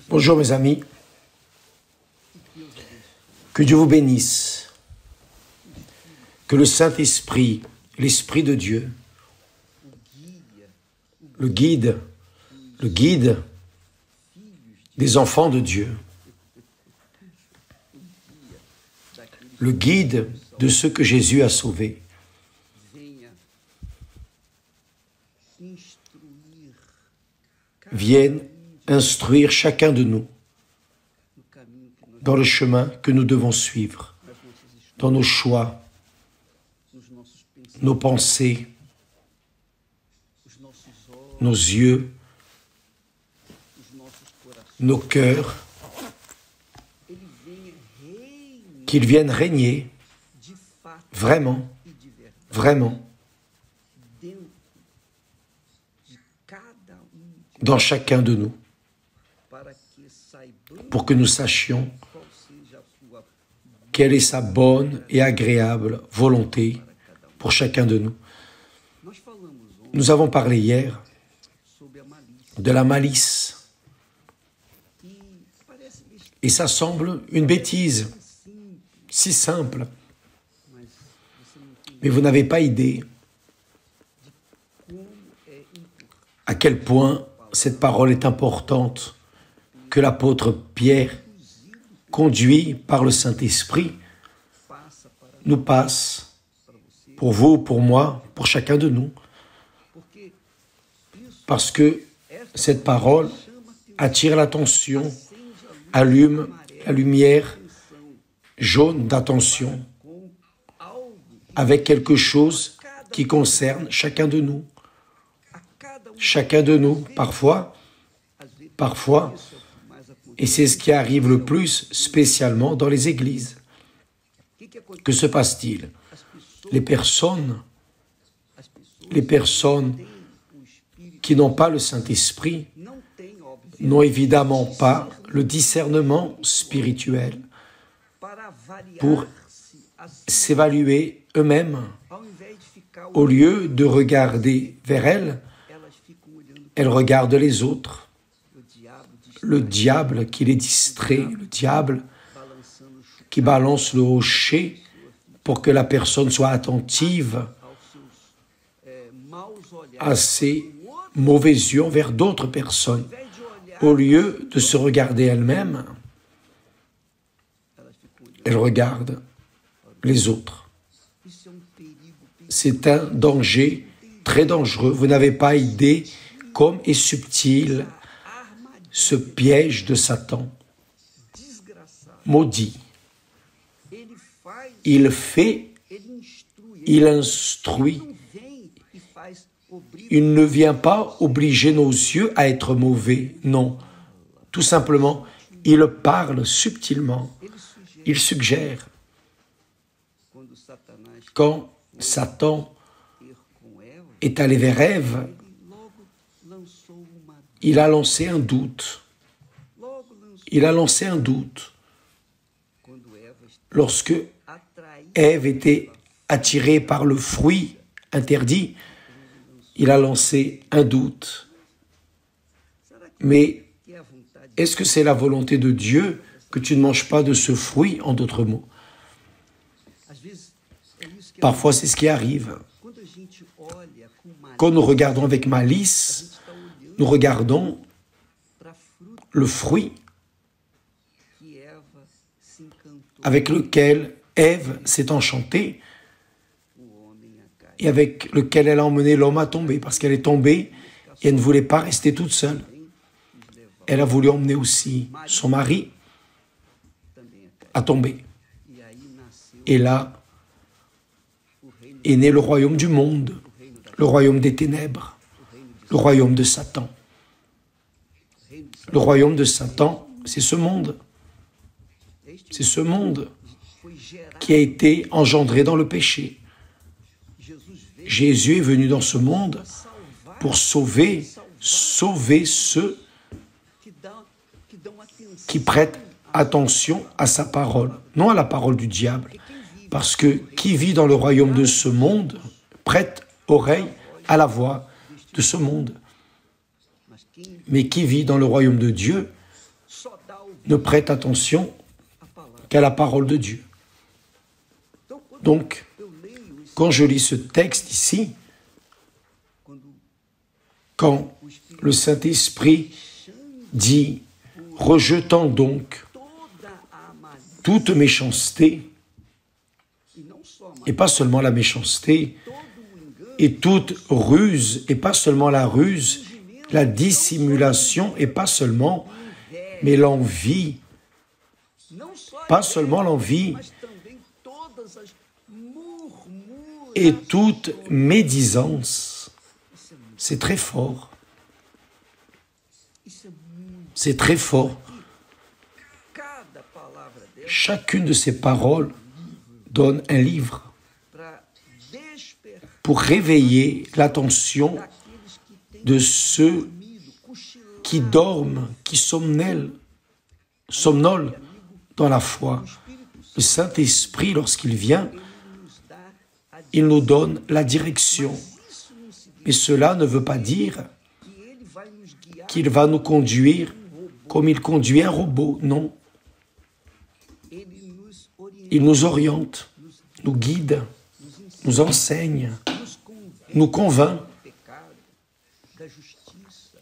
Bonjour mes amis, que Dieu vous bénisse, que le Saint-Esprit, l'Esprit de Dieu, le guide des enfants de Dieu, le guide de ceux que Jésus a sauvés, vienne instruire chacun de nous dans le chemin que nous devons suivre, dans nos choix, nos pensées, nos yeux, nos cœurs, qu'ils viennent régner vraiment, vraiment, dans chacun de nous, pour que nous sachions quelle est sa bonne et agréable volonté pour chacun de nous. Nous avons parlé hier de la malice, et ça semble une bêtise, si simple, mais vous n'avez pas idée à quel point cette parole est importante que l'apôtre Pierre, conduit par le Saint-Esprit, nous passe pour vous, pour moi, pour chacun de nous. Parce que cette parole attire l'attention, allume la lumière jaune d'attention avec quelque chose qui concerne chacun de nous. Chacun de nous, parfois, et c'est ce qui arrive le plus spécialement dans les églises. Que se passe-t-il? Les personnes qui n'ont pas le Saint-Esprit n'ont évidemment pas le discernement spirituel pour s'évaluer eux-mêmes. Au lieu de regarder vers elles regardent les autres. Le diable qui les distrait, le diable qui balance le hocher pour que la personne soit attentive à ses mauvais yeux vers d'autres personnes. Au lieu de se regarder elle-même, elle regarde les autres. C'est un danger très dangereux. Vous n'avez pas idée comme est subtil ce piège de Satan. Maudit. Il fait, il instruit. Il ne vient pas obliger nos yeux à être mauvais, non. Tout simplement, il parle subtilement. Il suggère. Quand Satan est allé vers Ève, il a lancé un doute. Il a lancé un doute. Lorsque Ève était attirée par le fruit interdit, il a lancé un doute. Mais est-ce que c'est la volonté de Dieu que tu ne manges pas de ce fruit, en d'autres mots? Parfois, c'est ce qui arrive. Quand nous regardons avec malice, nous regardons le fruit avec lequel Ève s'est enchantée et avec lequel elle a emmené l'homme à tomber, parce qu'elle est tombée et elle ne voulait pas rester toute seule. Elle a voulu emmener aussi son mari à tomber. Et là est né le royaume du monde, le royaume des ténèbres, le royaume de Satan. Le royaume de Satan, c'est ce monde. C'est ce monde qui a été engendré dans le péché. Jésus est venu dans ce monde pour sauver ceux qui prêtent attention à sa parole, non à la parole du diable. Parce que qui vit dans le royaume de ce monde prête oreille à la voix de ce monde. Mais qui vit dans le royaume de Dieu ne prête attention qu'à la parole de Dieu. Donc, quand je lis ce texte ici, quand le Saint-Esprit dit « Rejetant donc toute méchanceté », et pas seulement la méchanceté, et toute ruse, et pas seulement la ruse, la dissimulation, et pas seulement, mais l'envie, pas seulement l'envie, et toute médisance. C'est très fort. C'est très fort. Chacune de ces paroles donne un livre pour réveiller l'attention de ceux qui dorment, qui somnolent dans la foi. Le Saint-Esprit, lorsqu'il vient, il nous donne la direction. Mais cela ne veut pas dire qu'il va nous conduire comme il conduit un robot. Non. Il nous oriente, nous guide, nous enseigne, nous convainc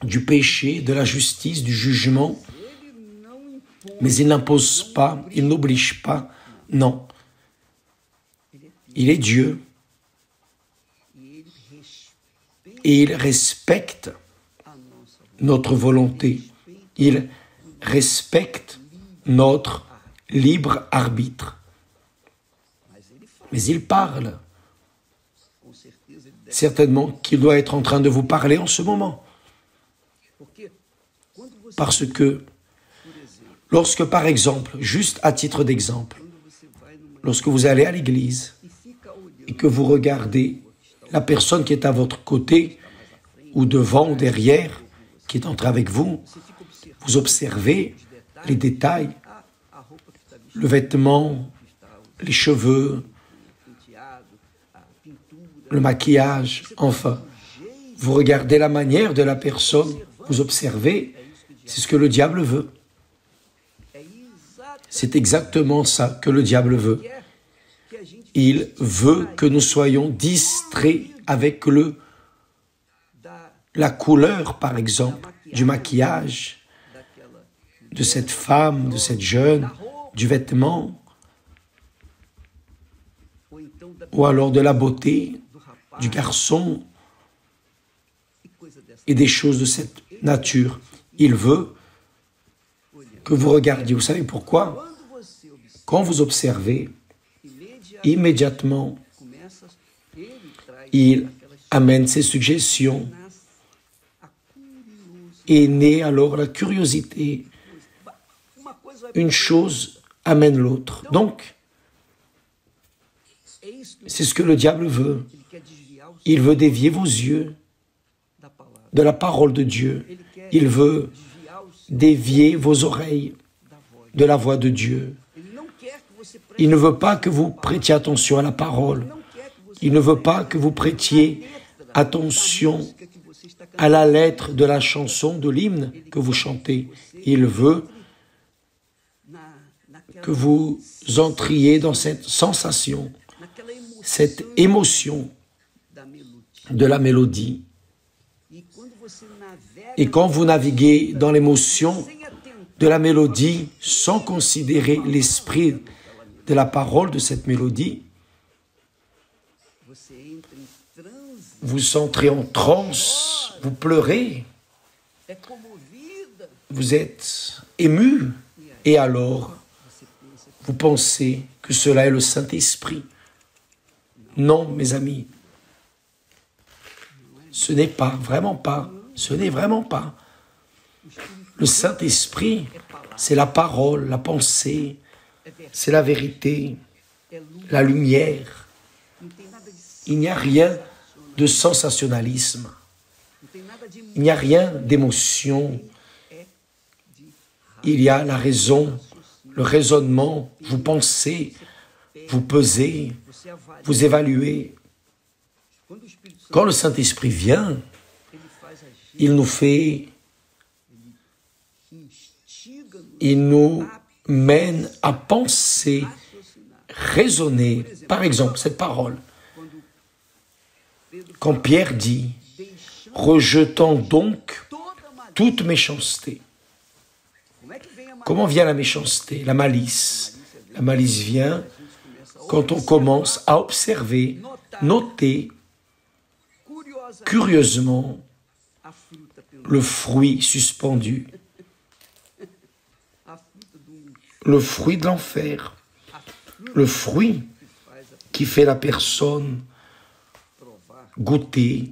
du péché, de la justice, du jugement. Mais il n'impose pas, il n'oblige pas. Non. Il est Dieu. Et il respecte notre volonté. Il respecte notre libre arbitre. Mais il parle. Certainement qu'il doit être en train de vous parler en ce moment. Parce que lorsque, par exemple, juste à titre d'exemple, lorsque vous allez à l'église et que vous regardez la personne qui est à votre côté, ou devant ou derrière, qui est entrée avec vous, vous observez les détails, le vêtement, les cheveux, le maquillage, enfin. Vous regardez la manière de la personne, vous observez, c'est ce que le diable veut. C'est exactement ça que le diable veut. Il veut que nous soyons distraits avec la couleur, par exemple, du maquillage, de cette femme, de cette jeune, du vêtement, ou alors de la beauté du garçon, et des choses de cette nature. Il veut que vous regardiez. Vous savez pourquoi? Quand vous observez, immédiatement, il amène ses suggestions et naît alors la curiosité. Une chose amène l'autre. Donc, c'est ce que le diable veut. Il veut dévier vos yeux de la parole de Dieu. Il veut dévier vos oreilles de la voix de Dieu. Il ne veut pas que vous prêtiez attention à la parole. Il ne veut pas que vous prêtiez attention à la lettre de la chanson, de l'hymne que vous chantez. Il veut que vous entriez dans cette sensation, cette émotion de la mélodie. Et quand vous naviguez dans l'émotion de la mélodie sans considérer l'esprit de la parole de cette mélodie, vous entrez en transe, vous pleurez, vous êtes ému, et alors vous pensez que cela est le Saint-Esprit. Non, mes amis, ce n'est pas, vraiment pas, ce n'est vraiment pas. Le Saint-Esprit, c'est la parole, la pensée, c'est la vérité, la lumière. Il n'y a rien de sensationnalisme. Il n'y a rien d'émotion. Il y a la raison, le raisonnement. Vous pensez, vous pesez, vous évaluez. Quand le Saint-Esprit vient, il nous fait il nous mène à penser, raisonner. Par exemple, cette parole, quand Pierre dit « Rejetant donc toute méchanceté ». Comment vient la méchanceté, la malice? La malice vient quand on commence à observer, noter curieusement le fruit suspendu, le fruit de l'enfer, le fruit qui fait la personne goûter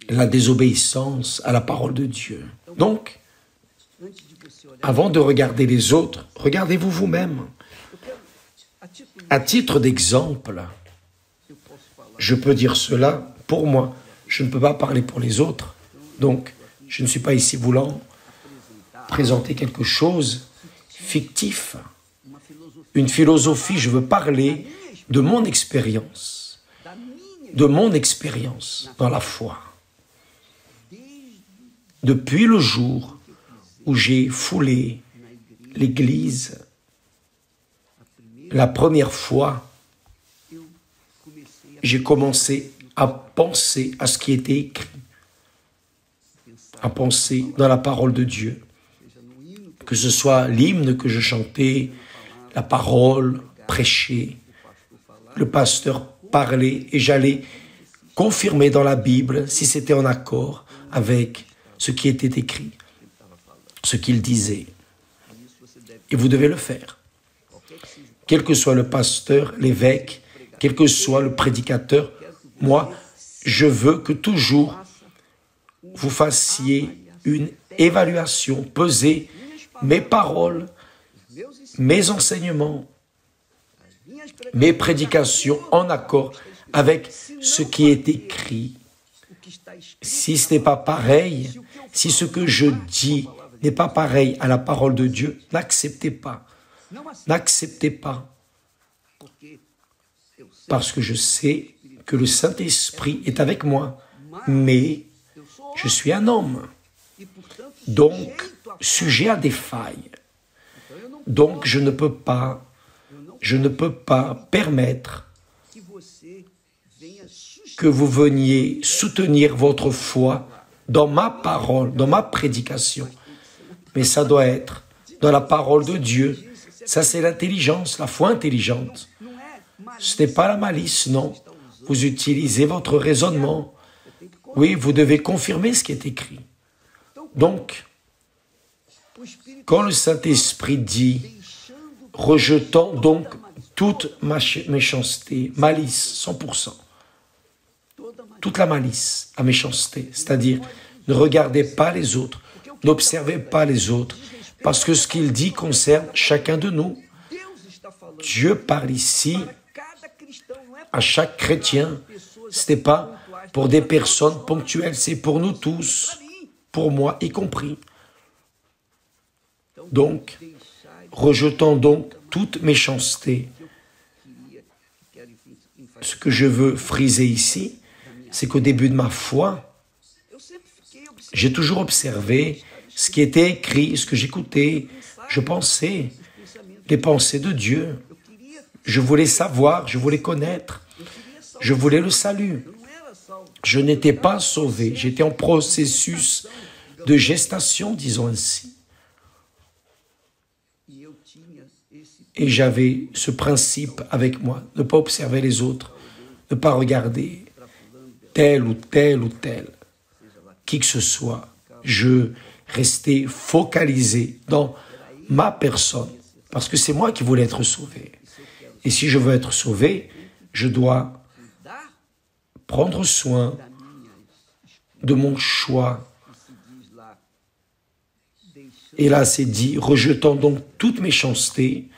la désobéissance à la parole de Dieu. Donc, avant de regarder les autres, regardez-vous vous-même. À titre d'exemple, je peux dire cela pour moi. Je ne peux pas parler pour les autres. Donc, je ne suis pas ici voulant présenter quelque chose fictif, une philosophie. Je veux parler de mon expérience dans la foi. Depuis le jour où j'ai foulé l'Église, la première fois, j'ai commencé à penser à ce qui était écrit, à penser dans la parole de Dieu, que ce soit l'hymne que je chantais, la parole prêchée, le pasteur parlait, et j'allais confirmer dans la Bible si c'était en accord avec ce qui était écrit, ce qu'il disait. Et vous devez le faire. Quel que soit le pasteur, l'évêque, quel que soit le prédicateur, moi, je veux que toujours vous fassiez une évaluation, pesez mes paroles, mes enseignements, mes prédications en accord avec ce qui est écrit. Si ce n'est pas pareil, si ce que je dis n'est pas pareil à la parole de Dieu, n'acceptez pas. N'acceptez pas. Parce que je sais que le Saint-Esprit est avec moi, mais je suis un homme, donc sujet à des failles. Donc je ne peux pas permettre que vous veniez soutenir votre foi dans ma parole, dans ma prédication. Mais ça doit être dans la parole de Dieu. Ça, c'est l'intelligence, la foi intelligente. Ce n'est pas la malice, non. Vous utilisez votre raisonnement. Oui, vous devez confirmer ce qui est écrit. Donc, quand le Saint-Esprit dit « rejetant donc toute méchanceté, malice, 100%, toute la malice, la méchanceté, c'est-à-dire ne regardez pas les autres, n'observez pas les autres, parce que ce qu'il dit concerne chacun de nous. Dieu parle ici à chaque chrétien. Ce n'est pas pour des personnes ponctuelles, c'est pour nous tous, pour moi y compris. Donc, rejetant donc toute méchanceté. Ce que je veux friser ici, c'est qu'au début de ma foi, j'ai toujours observé ce qui était écrit, ce que j'écoutais, je pensais, les pensées de Dieu. Je voulais savoir, je voulais connaître, je voulais le salut. Je n'étais pas sauvé, j'étais en processus de gestation, disons ainsi. Et j'avais ce principe avec moi, ne pas observer les autres, ne pas regarder tel ou tel ou tel, qui que ce soit. Je restais focalisé dans ma personne, parce que c'est moi qui voulais être sauvé. Et si je veux être sauvé, je dois prendre soin de mon choix. Et là, c'est dit, rejetant donc toute méchanceté,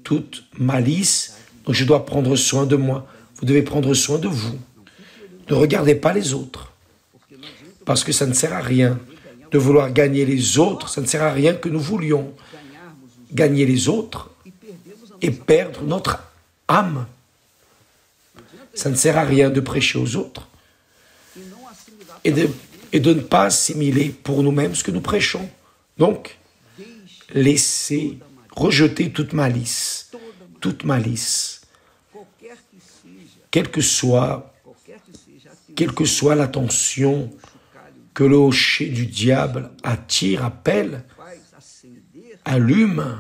toute malice, donc je dois prendre soin de moi. Vous devez prendre soin de vous. Ne regardez pas les autres, parce que ça ne sert à rien de vouloir gagner les autres, ça ne sert à rien que nous voulions gagner les autres et perdre notre âme. Ça ne sert à rien de prêcher aux autres et de et de ne pas assimiler pour nous-mêmes ce que nous prêchons. Donc, laissez, rejeter toute malice, quelle que soit l'attention que le hocher du diable attire, appelle, allume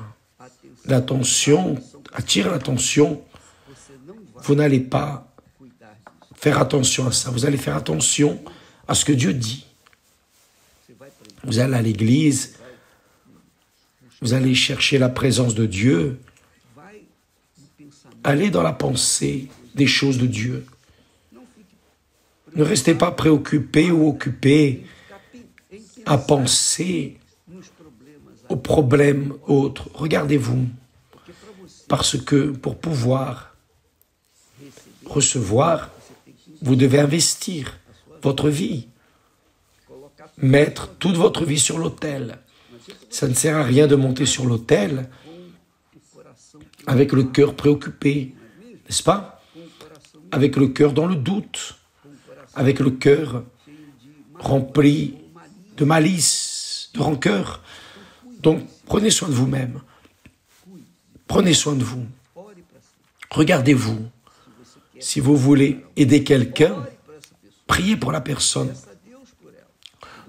l'attention, attire l'attention, vous n'allez pas faire attention à ça. Vous allez faire attention à ce que Dieu dit. Vous allez à l'église, vous allez chercher la présence de Dieu, allez dans la pensée des choses de Dieu. Ne restez pas préoccupé ou occupé à penser aux problèmes autres. Regardez-vous, parce que pour pouvoir recevoir, vous devez investir votre vie, mettre toute votre vie sur l'autel. Ça ne sert à rien de monter sur l'autel avec le cœur préoccupé, n'est-ce pas? Avec le cœur dans le doute, avec le cœur rempli de malice, de rancœur. Donc, prenez soin de vous-même. Prenez soin de vous. Regardez-vous. Si vous voulez aider quelqu'un, priez pour la personne.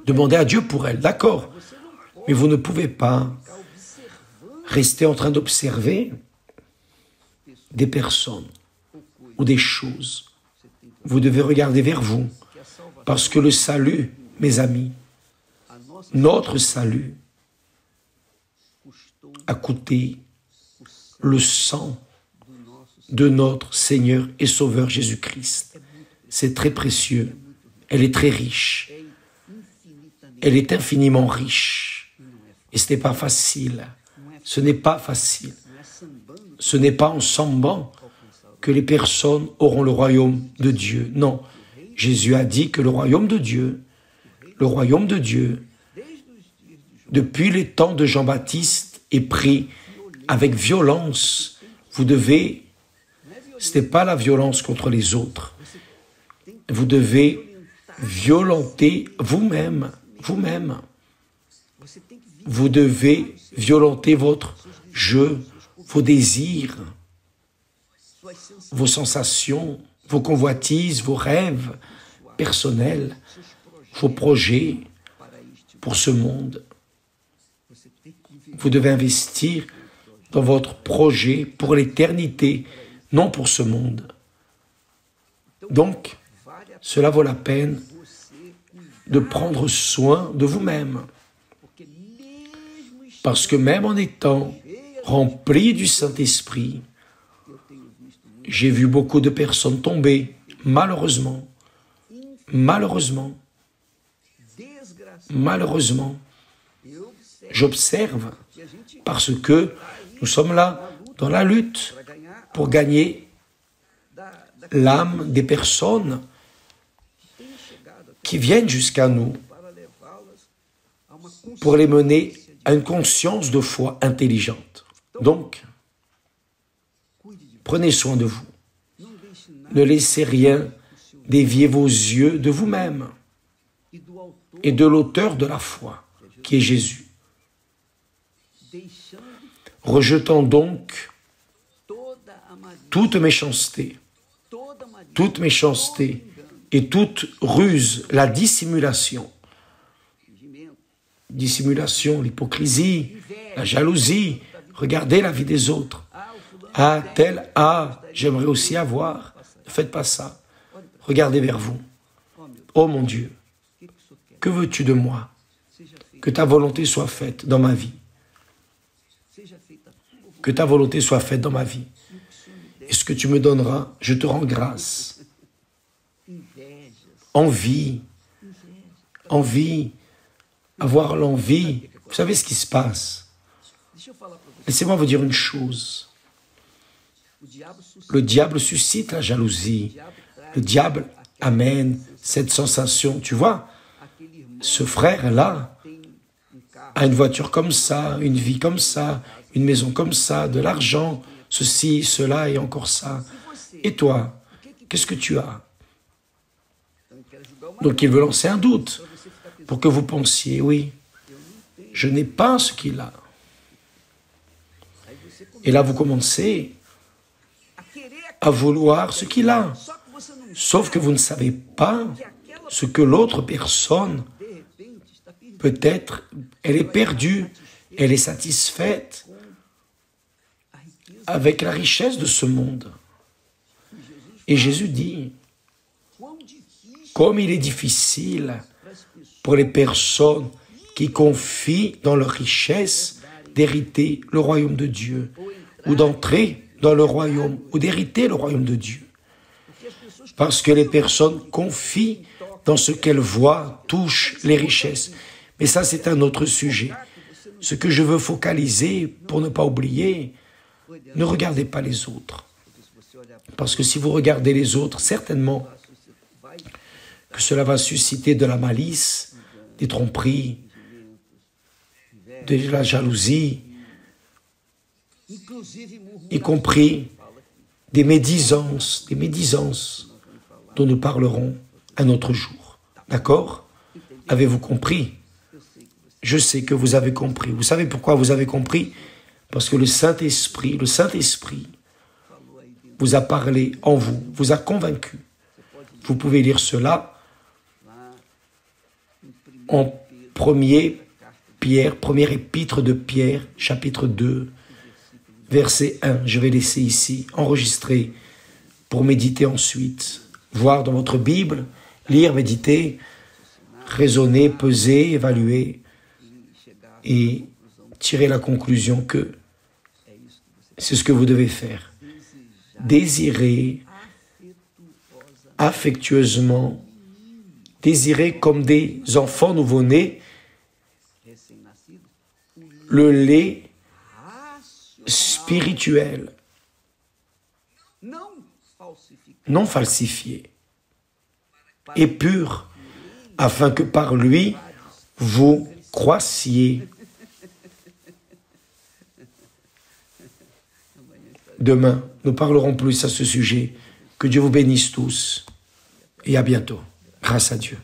Demandez à Dieu pour elle, d'accord. Mais vous ne pouvez pas rester en train d'observer des personnes ou des choses. Vous devez regarder vers vous. Parce que le salut, mes amis, notre salut a coûté le sang de notre Seigneur et Sauveur Jésus-Christ. C'est très précieux. Elle est très riche. Elle est infiniment riche. Et ce n'est pas facile. Ce n'est pas facile. Ce n'est pas en sambant que les personnes auront le royaume de Dieu. Non. Jésus a dit que le royaume de Dieu, depuis les temps de Jean-Baptiste, est pris avec violence. Vous devez, ce n'est pas la violence contre les autres. Vous devez violenter vous-même. Vous devez violenter votre jeu, vos désirs, vos sensations, vos convoitises, vos rêves personnels, vos projets pour ce monde. Vous devez investir dans votre projet pour l'éternité, non pour ce monde. Donc, cela vaut la peine de prendre soin de vous-même. Parce que même en étant rempli du Saint-Esprit, j'ai vu beaucoup de personnes tomber, malheureusement. J'observe parce que nous sommes là dans la lutte pour gagner l'âme des personnes qui viennent jusqu'à nous, pour les mener à une conscience de foi intelligente. Donc, prenez soin de vous. Ne laissez rien dévier vos yeux de vous-même et de l'auteur de la foi, qui est Jésus. Rejetant donc toute méchanceté et toute ruse, la dissimulation, l'hypocrisie, la jalousie. Regardez la vie des autres. Ah, tel, j'aimerais aussi avoir. Ne faites pas ça. Regardez vers vous. Oh mon Dieu, que veux-tu de moi? Que ta volonté soit faite dans ma vie. Que ta volonté soit faite dans ma vie. Et ce que tu me donneras, je te rends grâce. Envie, avoir l'envie. Vous savez ce qui se passe? Laissez-moi vous dire une chose. Le diable suscite la jalousie. Le diable amène cette sensation. Tu vois, ce frère-là a une voiture comme ça, une vie comme ça, une maison comme ça, de l'argent, ceci, cela et encore ça. Et toi, qu'est-ce que tu as? Donc il veut lancer un doute. pour que vous pensiez, oui, je n'ai pas ce qu'il a. Et là, vous commencez à vouloir ce qu'il a. Sauf que vous ne savez pas ce que l'autre personne, peut-être, elle est perdue, elle est satisfaite avec la richesse de ce monde. Et Jésus dit, comme il est difficile pour les personnes qui confient dans leur richesse d'hériter le royaume de Dieu, ou d'entrer dans le royaume, ou d'hériter le royaume de Dieu. Parce que les personnes confient dans ce qu'elles voient, touchent les richesses. Mais ça, c'est un autre sujet. Ce que je veux focaliser, pour ne pas oublier, ne regardez pas les autres. Parce que si vous regardez les autres, certainement que cela va susciter de la malice, des tromperies, de la jalousie, y compris des médisances dont nous parlerons un autre jour. D'accord? Avez-vous compris? Je sais que vous avez compris. Vous savez pourquoi vous avez compris? Parce que le Saint-Esprit vous a parlé en vous, vous a convaincu. Vous pouvez lire cela en première épître de Pierre, chapitre 2, verset 1. Je vais laisser ici, enregistrer, pour méditer ensuite. Voir dans votre Bible, lire, méditer, raisonner, peser, évaluer et tirer la conclusion que c'est ce que vous devez faire. Désirer affectueusement, désirer comme des enfants nouveau-nés le lait spirituel, non falsifié et pur, afin que par lui, vous croissiez. Demain, nous parlerons plus à ce sujet. Que Dieu vous bénisse tous et à bientôt. Grâce à Dieu.